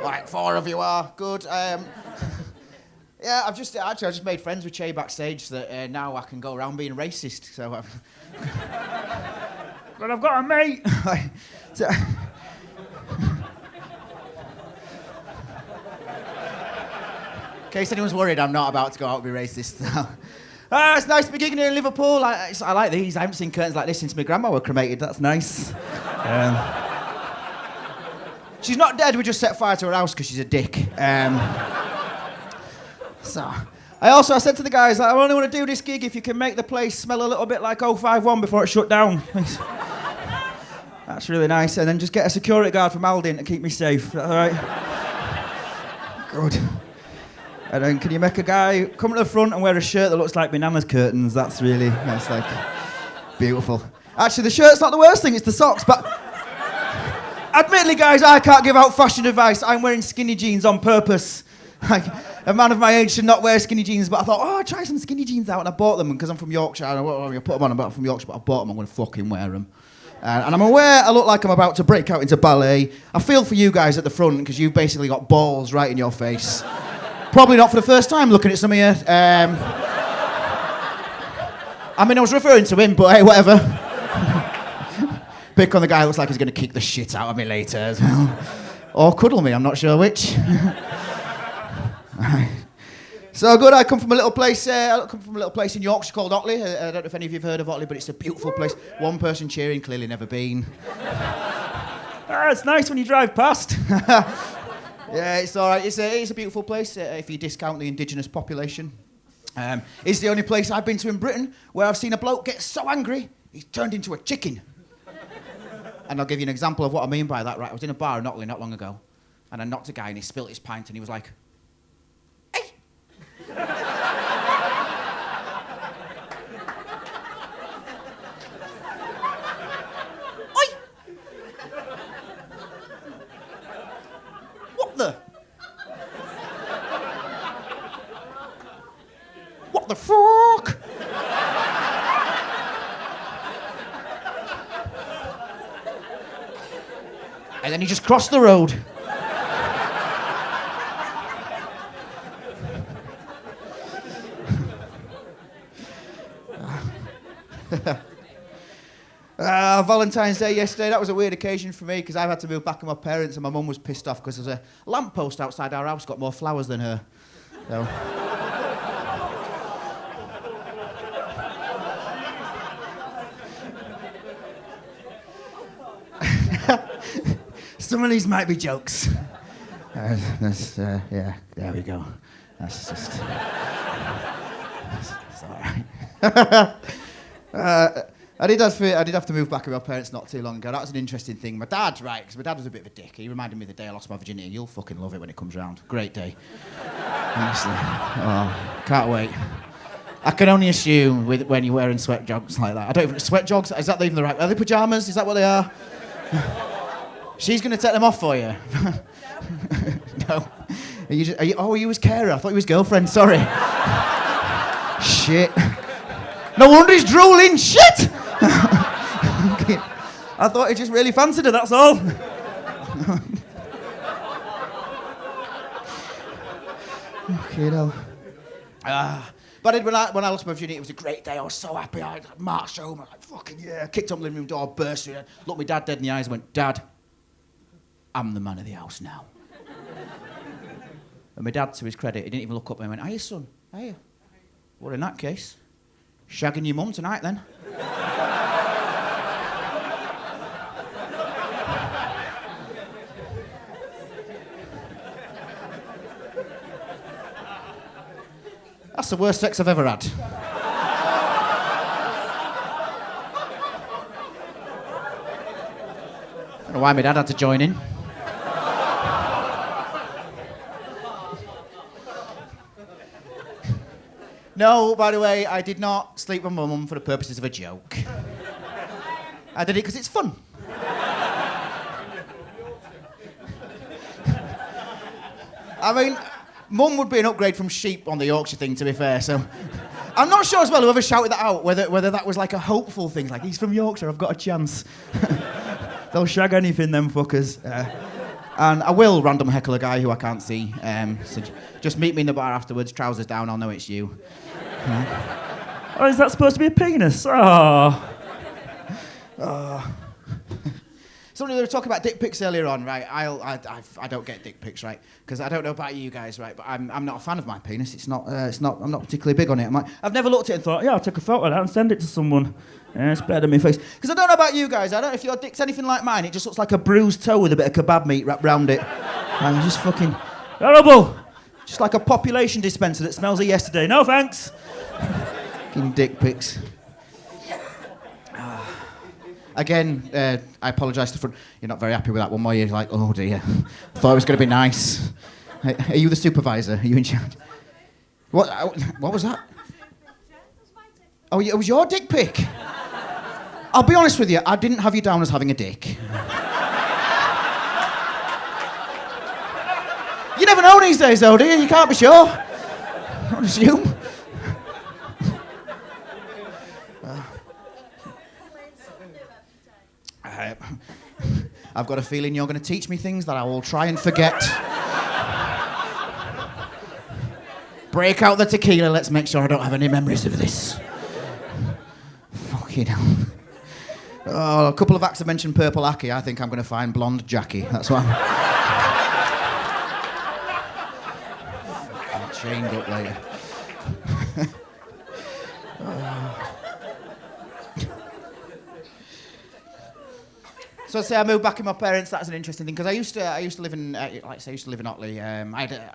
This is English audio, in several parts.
Like, 4 of you are. Good. Yeah, I just made friends with Che backstage so that now I can go around being racist. So, but I've got a mate. In case anyone's worried, I'm not about to go out and be racist. It's nice to be gigging here in Liverpool. I like these. I haven't seen curtains like this since my grandma was cremated. That's nice. She's not dead. We just set fire to her house because she's a dick. So, I said to the guys, I only want to do this gig if you can make the place smell a little bit like 051 before it shut down. That's really nice. And then just get a security guard from Aldi to keep me safe. Is that all right? Good. And then can you make a guy come to the front and wear a shirt that looks like bananas curtains? That's like beautiful. Actually, the shirt's not the worst thing, it's the socks, but admittedly, guys, I can't give out fashion advice. I'm wearing skinny jeans on purpose. Like, a man of my age should not wear skinny jeans, but I thought, I'll try some skinny jeans out, and I bought them, because I'm from Yorkshire, and I put them on, I'm from Yorkshire, but I bought them, I'm going to fucking wear them. And I'm aware I look like I'm about to break out into ballet. I feel for you guys at the front, because you've basically got balls right in your face. Probably not for the first time looking at some of you. I mean, I was referring to him, but hey, whatever. Pick on the guy who looks like he's going to kick the shit out of me later as well. Or cuddle me, I'm not sure which. So good, I come from a little place in Yorkshire called Otley. I don't know if any of you have heard of Otley, but it's a beautiful place. One person cheering, clearly never been. It's nice when you drive past. Yeah, it's all right. It's a beautiful place if you discount the indigenous population. It's the only place I've been to in Britain where I've seen a bloke get so angry, he's turned into a chicken. And I'll give you an example of what I mean by that, right? I was in a bar in Otley not long ago, and I knocked a guy and he spilt his pint and he was like, "Hey!" Oi! What the? What the fuck? And then he just crossed the road. Valentine's Day yesterday, that was a weird occasion for me because I've had to move back with my parents and my mum was pissed off because there's a lamppost outside our house got more flowers than her. So. Some of these might be jokes. Yeah, there we go. That's just... It's all right. I did have to move back with my parents not too long ago. That was an interesting thing. My dad, right, because my dad was a bit of a dick. He reminded me of the day I lost my virginity. You'll fucking love it when it comes round. Great day. Honestly. Oh, can't wait. I can only assume when you're wearing sweat jogs like that. I don't even... Sweat jogs? Is that even the right... Are they pyjamas? Is that what they are? She's going to take them off for you. No. Are you his carer? I thought he was girlfriend. Sorry. Shit. No wonder he's drooling. Shit! I thought he just really fancied her, that's all. Okay, no. But when I lost my virginity, it was a great day. I was so happy. I marched home. I was like, fucking yeah. Kicked on the living room door, burst through it. Looked my dad dead in the eyes and went, "Dad, I'm the man of the house now." And my dad, to his credit, he didn't even look up and went, "Hiya, son. Hiya." Well, in that case, shagging your mum tonight, then. That's the worst sex I've ever had. I don't know why my dad had to join in. No, by the way, I did not sleep with my mum for the purposes of a joke. I did it because it's fun. I mean, mum would be an upgrade from sheep on the Yorkshire thing, to be fair, so... I'm not sure as well whoever shouted that out, whether that was like a hopeful thing, like, he's from Yorkshire, I've got a chance. They'll shag anything, them fuckers. And I will random heckle a guy who I can't see. So just meet me in the bar afterwards, trousers down, I'll know it's you. Oh, is that supposed to be a penis? Oh. Somebody were talking about dick pics earlier on, right? I don't get dick pics, right? Because I don't know about you guys, right? But I'm not a fan of my penis. I'm not particularly big on it. I've never looked at it and thought, yeah, I'll take a photo of that and send it to someone. Yeah, it's better than my face. Because I don't know about you guys. I don't know if your dick's anything like mine. It just looks like a bruised toe with a bit of kebab meat wrapped round it. And just fucking horrible. Just like a population dispenser that smells of yesterday. No thanks. Fucking dick pics. Again, I apologise to the front. You're not very happy with that one, were you? Like, oh dear. Thought it was going to be nice. Are you the supervisor? Are you in charge? What was that? Oh, it was your dick pic? I'll be honest with you, I didn't have you down as having a dick. You never know these days, though, do you? You can't be sure. Don't assume. I've got a feeling you're going to teach me things that I will try and forget. Break out the tequila, let's make sure I don't have any memories of this. Fucking hell. Oh, a couple of acts have mentioned Purple Aki. I think I'm going to find Blonde Jackie. That's what I'm chained up later. So I'd say I moved back in my parents. That's an interesting thing because I used to live in like I say, I used to live in Otley. I had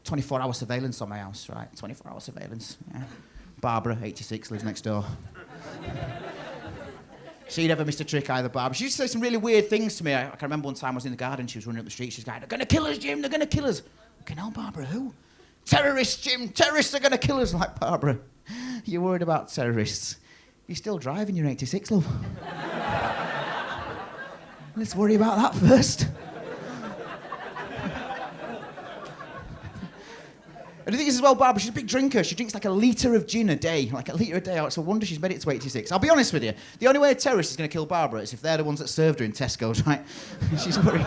24-hour surveillance on my house, right? 24-hour surveillance. Yeah. Barbara, 86, lives next door. She never missed a trick either, Barbara. She used to say some really weird things to me. I can remember one time I was in the garden. She was running up the street. She's going, "They're going to kill us, Jim. They're going to kill us." Okay, no, Barbara. Who? Terrorists, Jim. Terrorists are going to kill us. I'm like, Barbara, you're worried about terrorists. You're still driving your 86, love. Let's worry about that first. And the thing is as well, Barbara, she's a big drinker. She drinks like a litre of gin a day. Like a litre a day. It's a wonder she's made it to 86. I'll be honest with you. The only way a terrorist is going to kill Barbara is if they're the ones that served her in Tesco's, right? She's worried.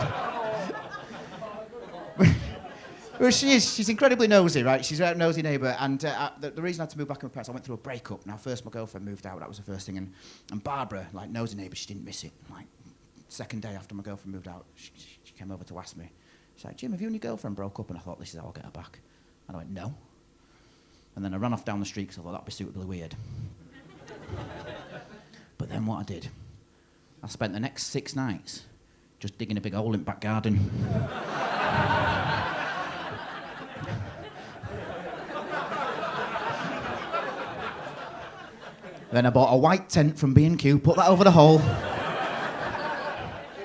Well, she's incredibly nosy, right? She's a nosy neighbour. And the reason I had to move back with my parents, I went through a breakup. Now, first my girlfriend moved out. That was the first thing. And Barbara, like nosy neighbour, she didn't miss it. Like, second day after my girlfriend moved out, she came over to ask me. She's like, "Jim, have you and your girlfriend broke up?" And I thought, this is how I'll get her back. And I went, "No." And then I ran off down the street because I thought that'd be suitably weird. But then what I did, I spent the next 6 nights just digging a big hole in the back garden. Then I bought a white tent from B&Q, put that over the hole.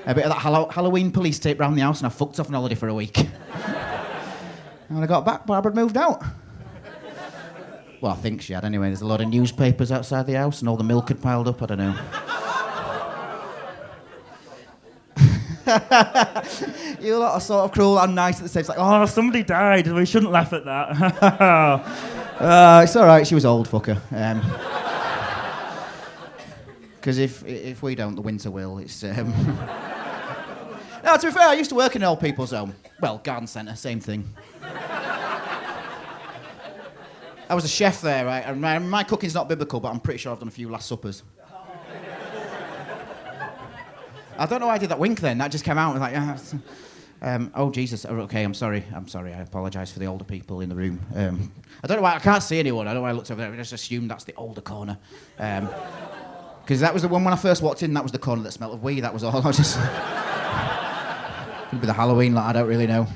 A bit of that Halloween police tape round the house, and I fucked off on holiday for a week. And when I got back, Barbara had moved out. Well, I think she had anyway. There's a lot of newspapers outside the house, and all the milk had piled up. I don't know. You lot are sort of cruel and nice at the same time. It's like, Oh, somebody died. We shouldn't laugh at that. it's all right. She was old, fucker. Because if we don't, the winter will. It's. No, to be fair, I used to work in an old people's home. Well, garden centre, same thing. I was a chef there, right? And my cooking's not biblical, but I'm pretty sure I've done a few Last Suppers. I don't know why I did that wink then. That just came out like, oh Jesus. Oh, okay, I'm sorry. I apologise for the older people in the room. I don't know why I can't see anyone. I don't know why I looked over there. I just assumed that's the older corner. Because that was the one when I first walked in. That was the corner that smelled of weed. That was all. I was just. Could be the Halloween lot. I don't really know.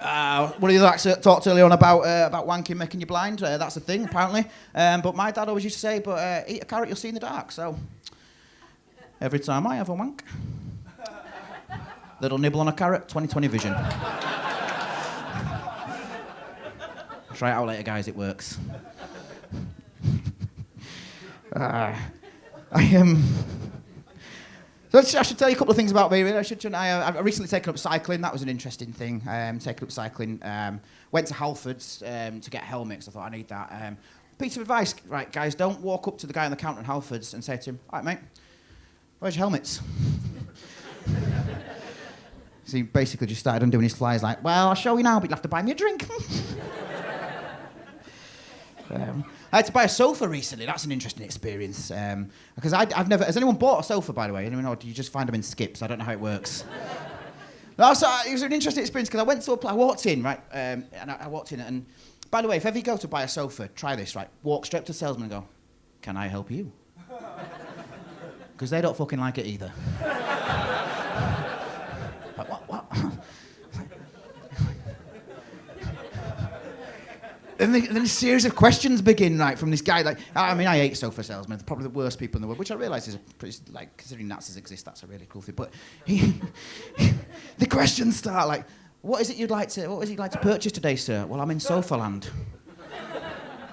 One of the other acts talked earlier on about wanking making you blind. That's a thing, apparently. But my dad always used to say, "But eat a carrot, you'll see in the dark." So every time I have a wank, little nibble on a carrot, 20/20 vision. Try it out later, guys. It works. So I should tell you a couple of things about me. Really. I've recently taken up cycling. That was an interesting thing. Taken up cycling. Went to Halfords to get helmets. I thought I need that. Piece of advice, right, guys? Don't walk up to the guy on the counter at Halfords and say to him, "All right, mate, where's your helmets?" So he basically just started undoing his flyers like, well, I'll show you now, but you'll have to buy me a drink. I had to buy a sofa recently. That's an interesting experience. Because I've never... Has anyone bought a sofa, by the way? Anyone, or do you just find them in skips? I don't know how it works. No, so it was an interesting experience because I walked in, right? And I walked in and... By the way, if ever you go to buy a sofa, try this, right? Walk straight up to the salesman and go, can I help you? Because they don't fucking like it either. Like, what? And then a series of questions begin, right, from this guy. Like, I mean, I hate sofa salesmen. They're probably the worst people in the world, which I realise is a pretty, like, considering Nazis exist, that's a really cool thing. But the questions start like, what is it you'd like to purchase today, sir? Well, I'm in sofa land.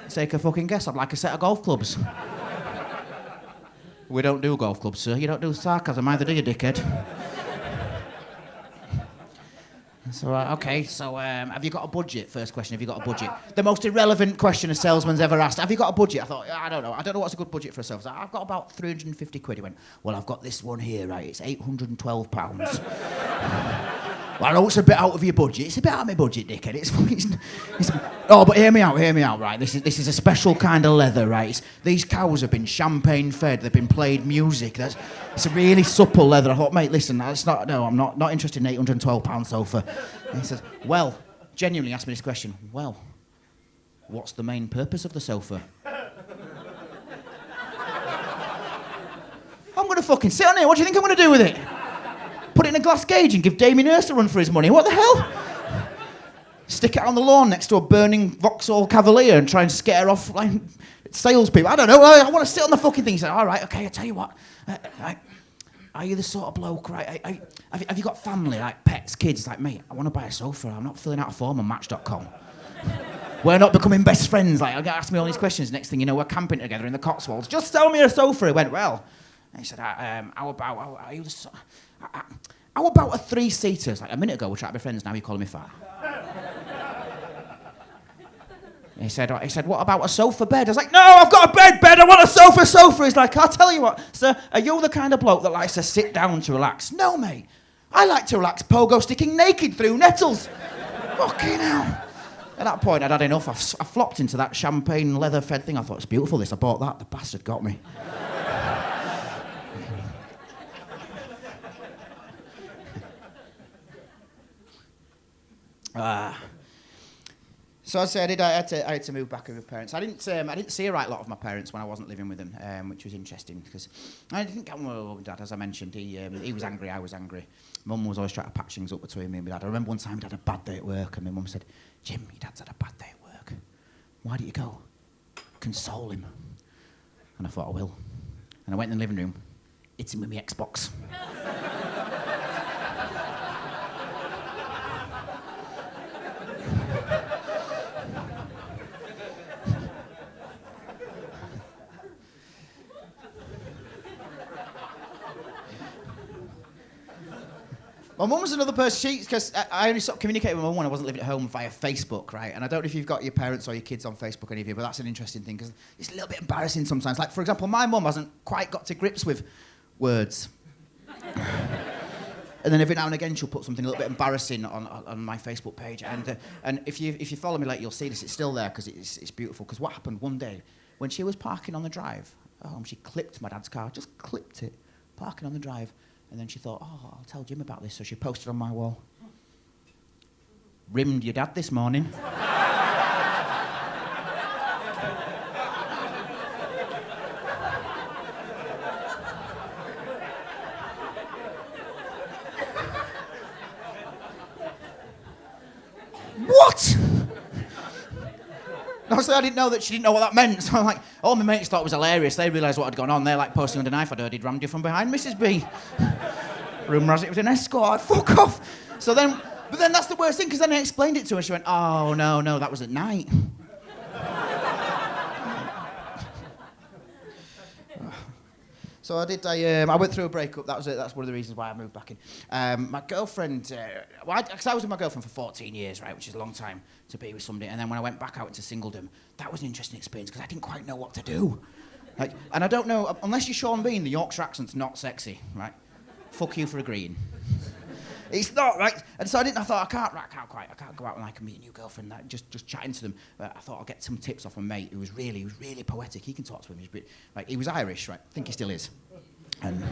Take a fucking guess. I'd like a set of golf clubs. We don't do golf clubs, sir. You don't do sarcasm either, do you, dickhead? So, okay, so have you got a budget? First question, have you got a budget? The most irrelevant question a salesman's ever asked. Have you got a budget? I thought, I don't know what's a good budget for a sofa. I've got about 350 quid. He went, well, I've got this one here, right? It's £812. Well, I know it's a bit out of your budget. It's a bit out of my budget, dickhead. But hear me out, right? This is a special kind of leather, right? These cows have been champagne fed. They've been played music. It's a really supple leather. I thought, mate, listen, I'm not interested in £812 sofa. And he says, well, genuinely asked me this question. Well, what's the main purpose of the sofa? I'm going to fucking sit on it. What do you think I'm going to do with it? Put it in a glass cage and give Damien Hirst a run for his money. What the hell? Stick it on the lawn next to a burning Vauxhall Cavalier and try and scare off like salespeople. I don't know. I want to sit on the fucking thing. He said, all right, okay, I'll tell you what. Are you the sort of bloke, right? Have you got family, like pets, kids? Like, mate, I want to buy a sofa. I'm not filling out a form on Match.com. We're not becoming best friends. Like, ask me all these questions. Next thing you know, we're camping together in the Cotswolds. Just sell me a sofa. He went, well. And he said, how about a three-seater? Like, a minute ago, we're trying to be friends, now you're calling me fat. He said, what about a sofa bed? I was like, no, I've got a bed, I want a sofa. He's like, I'll tell you what, sir, are you the kind of bloke that likes to sit down to relax? No, mate. I like to relax pogo sticking naked through nettles. Fucking hell. At that point, I'd had enough. I flopped into that champagne leather-fed thing. I thought, it's beautiful, this. I bought that. The bastard got me. So I said I had to move back with my parents. I didn't see a right lot of my parents when I wasn't living with them, which was interesting because I didn't get on well with Dad, as I mentioned. He was angry, I was angry. Mum was always trying to patch things up between me and my dad. I remember one time Dad had a bad day at work and my mum said, Jim, your dad's had a bad day at work. Why don't you go? Console him. And I thought I will. And I went in the living room, hit him with my Xbox. My mum was another person, because I only sort of communicated with my mum when I wasn't living at home via Facebook, right? And I don't know if you've got your parents or your kids on Facebook, any of you, but that's an interesting thing, because it's a little bit embarrassing sometimes. Like, for example, my mum hasn't quite got to grips with words. And then every now and again she'll put something a little bit embarrassing on my Facebook page. And if you follow me, like, you'll see this. It's still there, because it's beautiful. Because what happened one day, when she was parking on the drive at home, she clipped my dad's car, just clipped it, parking on the drive. And then she thought, oh, I'll tell Jim about this. So she posted on my wall, rimmed your dad this morning. What? Obviously, I didn't know that she didn't know what that meant. So I'm like, all my mates thought it was hilarious. They realised what had gone on. They're like posting under knife. I'd heard he'd rammed you from behind, Mrs. B. Rumour has it was an escort. Fuck off. But then that's the worst thing, because then I explained it to her. She went, oh, no, that was at night. So I went through a breakup. That's one of the reasons why I moved back in. My girlfriend, because I was with my girlfriend for 14 years, right, which is a long time to be with somebody. And then when I went back out into singledom, that was an interesting experience because I didn't quite know what to do. Like, and I don't know, unless you're Sean Bean, the Yorkshire accent's not sexy, right? Fuck you for agreeing. It's not, right? And so I thought, I can't go out and like meet a new girlfriend, like, just chatting to them. I thought I'll get some tips off a mate who was really poetic. He can talk to him. He was Irish, right? I think he still is. And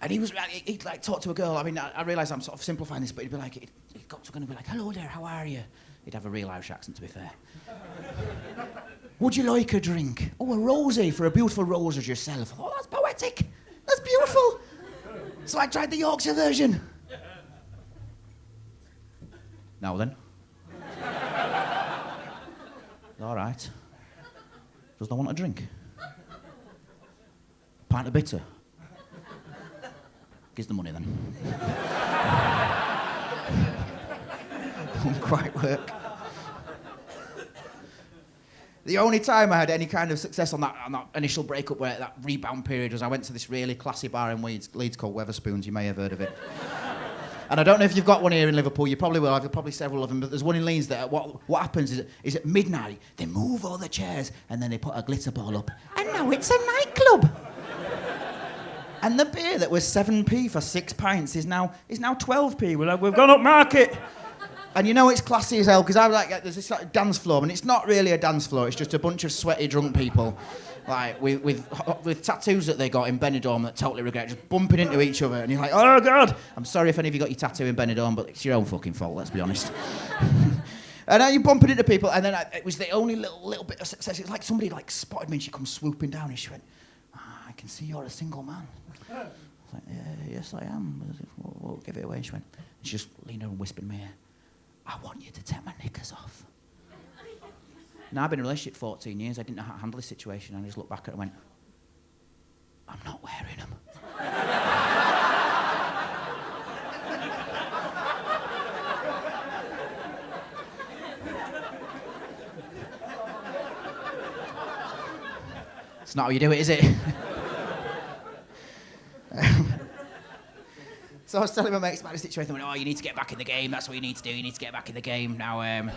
he'd like talk to a girl. I mean, I realise I'm sort of simplifying this, but he'd got to be like, hello there, how are you? He'd have a real Irish accent, to be fair. Would you like a drink? Oh, a rosé for a beautiful rose as yourself. Oh, that's poetic. That's beautiful. So I tried the Yorkshire version. Now then. All right. Does no want a drink? Pint of bitter? Gives the money then. Won't quite work. The only time I had any kind of success on that initial breakup, where that rebound period, was I went to this really classy bar in Leeds called Weatherspoons. You may have heard of it. And I don't know if you've got one here in Liverpool. You probably will. I've probably several of them. But there's one in Leeds that what happens is at midnight they move all the chairs and then they put a glitter ball up. And now it's a nightclub. And the beer that was 7p for 6 pints is now 12p. We've gone up market. And you know it's classy as hell, because there's this like dance floor, and it's not really a dance floor, it's just a bunch of sweaty drunk people, like with tattoos that they got in Benidorm that totally regret, just bumping into each other, and you're like, oh God! I'm sorry if any of you got your tattoo in Benidorm, but it's your own fucking fault, let's be honest. And now you're bumping into people, and then it was the only little bit of success. It's like somebody like spotted me, and she comes swooping down, and she went, I can see you're a single man. I was like, yeah, yes I am. We'll give it away. And she went, and she just leaned over and whispered in my ear, I want you to take my knickers off. Now, I've been in a relationship 14 years. I didn't know how to handle this situation. I just looked back at it and went, I'm not wearing them. It's not how you do it, is it? So I was telling my mates about the situation. They went, you need to get back in the game. That's what you need to do. You need to get back in the game. Now, all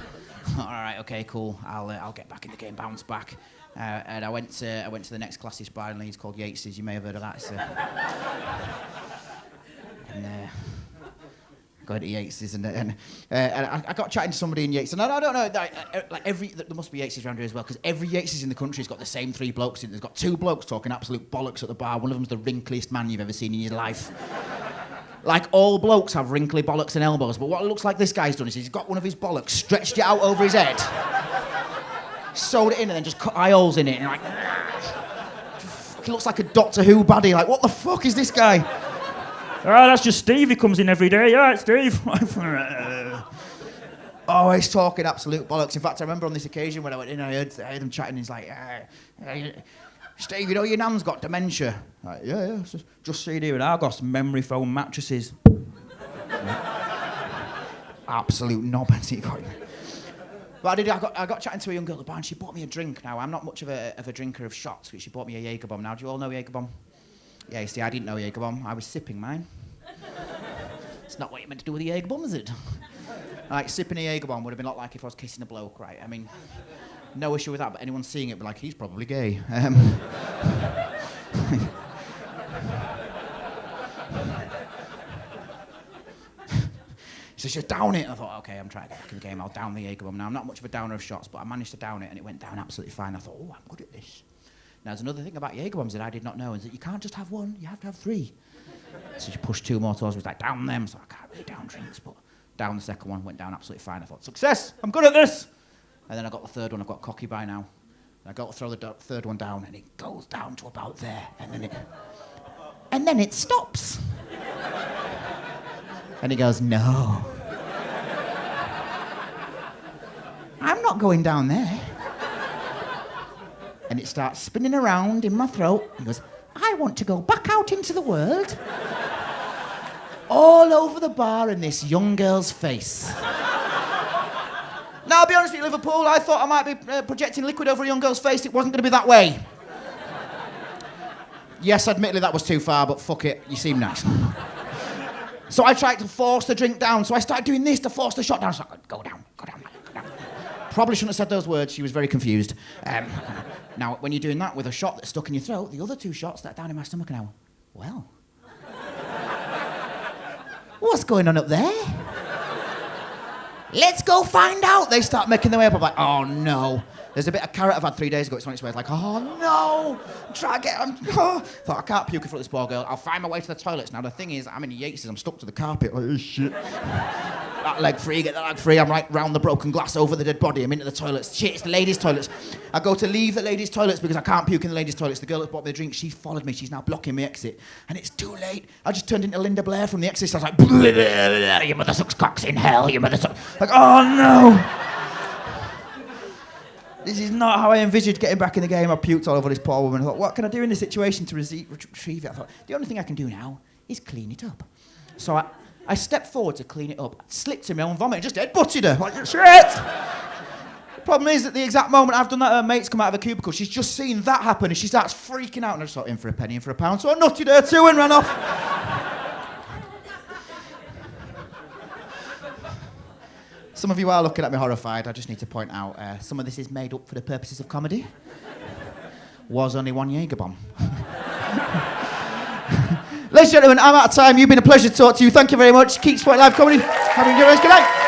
right, okay, cool. I'll get back in the game, bounce back. And I went to the next classiest bar in Leeds called Yates's. You may have heard of that. Going to Yates's and I got chatting to somebody in Yates, and I don't know, there must be Yates's around here as well, because every Yates's in the country has got the same 3 blokes in it. There's got 2 blokes talking absolute bollocks at the bar. One of them's the wrinkliest man you've ever seen in your life. Like, all blokes have wrinkly bollocks and elbows, but what it looks like this guy's done is he's got one of his bollocks, stretched it out over his head, sewed it in, and then just cut eye holes in it, and he looks like a Doctor Who baddie. Like, what the fuck is this guy? That's just Steve. He comes in every day. Yeah, it's Steve. Always talking absolute bollocks. In fact, I remember on this occasion when I went in, I heard them chatting, and he's like, Steve, you know your nan's got dementia. Like, yeah. Just see here in Argos, memory foam mattresses. Absolute knob. But I got chatting to a young girl at the bar, and she bought me a drink. Now, I'm not much of a drinker of shots, but she bought me a Jaeger bomb. Now, do you all know Jaeger bomb? Yeah, you see, I didn't know Jaeger bomb. I was sipping mine. It's not what you're meant to do with a Jaeger bomb, is it? Like, sipping a Jaeger bomb would have been a lot like if I was kissing a bloke, right? I mean, no issue with that, but anyone seeing it would be like, he's probably gay. So she said, down it. And I thought, okay, I'm trying to get back in the game. I'll down the Jaeger bomb. Now, I'm not much of a downer of shots, but I managed to down it, and it went down absolutely fine. I thought, I'm good at this. Now, there's another thing about Jaeger bombs that I did not know, is that you can't just have one, you have to have 3. So she pushed 2 more towards me, was like, down them. So I can't really down drinks, but down the second one, went down absolutely fine. I thought, success, I'm good at this. And then I got the third one, I've got cocky by now. And I got to throw the third one down, and it goes down to about there, and then it stops. And he goes, no. I'm not going down there. And it starts spinning around in my throat. He goes, I want to go back out into the world. All over the bar in this young girl's face. Now, I'll be honest with you, Liverpool, I thought I might be projecting liquid over a young girl's face. It wasn't going to be that way. Yes, admittedly, that was too far, but fuck it, you seem nice. So I tried to force the drink down, so I started doing this to force the shot down. So I go down. Probably shouldn't have said those words, she was very confused. Now, when you're doing that with a shot that's stuck in your throat, the other 2 shots that are down in my stomach now, well. What's going on up there? Let's go find out. They start making their way up. I'm like, oh no. There's a bit of carrot I've had 3 days ago. It's on its way. It's like, oh no. Try to get. Thought I can't puke in front of this poor girl. I'll find my way to the toilets. Now the thing is, I'm in Yates's. I'm stuck to the carpet. Like, oh shit. That leg free, get that leg free. I'm right round the broken glass over the dead body. I'm into the toilets. Shit, it's the ladies' toilets. I go to leave the ladies' toilets because I can't puke in the ladies' toilets. The girl that's bought me the drink, she followed me. She's now blocking my exit. And it's too late. I just turned into Linda Blair from The Exorcist. I was like, your mother sucks cocks in hell. Your mother sucks. Like, oh no. This is not how I envisaged getting back in the game. I puked all over this poor woman. I thought, what can I do in this situation to retrieve it? I thought, the only thing I can do now is clean it up. So I stepped forward to clean it up, slipped in my own vomit and just head-butted her. Like, shit! The problem is, at the exact moment I've done that, her mate's come out of a cubicle. She's just seen that happen and she starts freaking out. And I just thought, in for a penny, in for a pound. So I nutted her too and ran off. Some of you are looking at me horrified. I just need to point out, some of this is made up for the purposes of comedy. Was only one Jaeger bomb. Ladies and gentlemen, I'm out of time. You've been a pleasure to talk to you. Thank you very much. Keep supporting live comedy. Have a good night.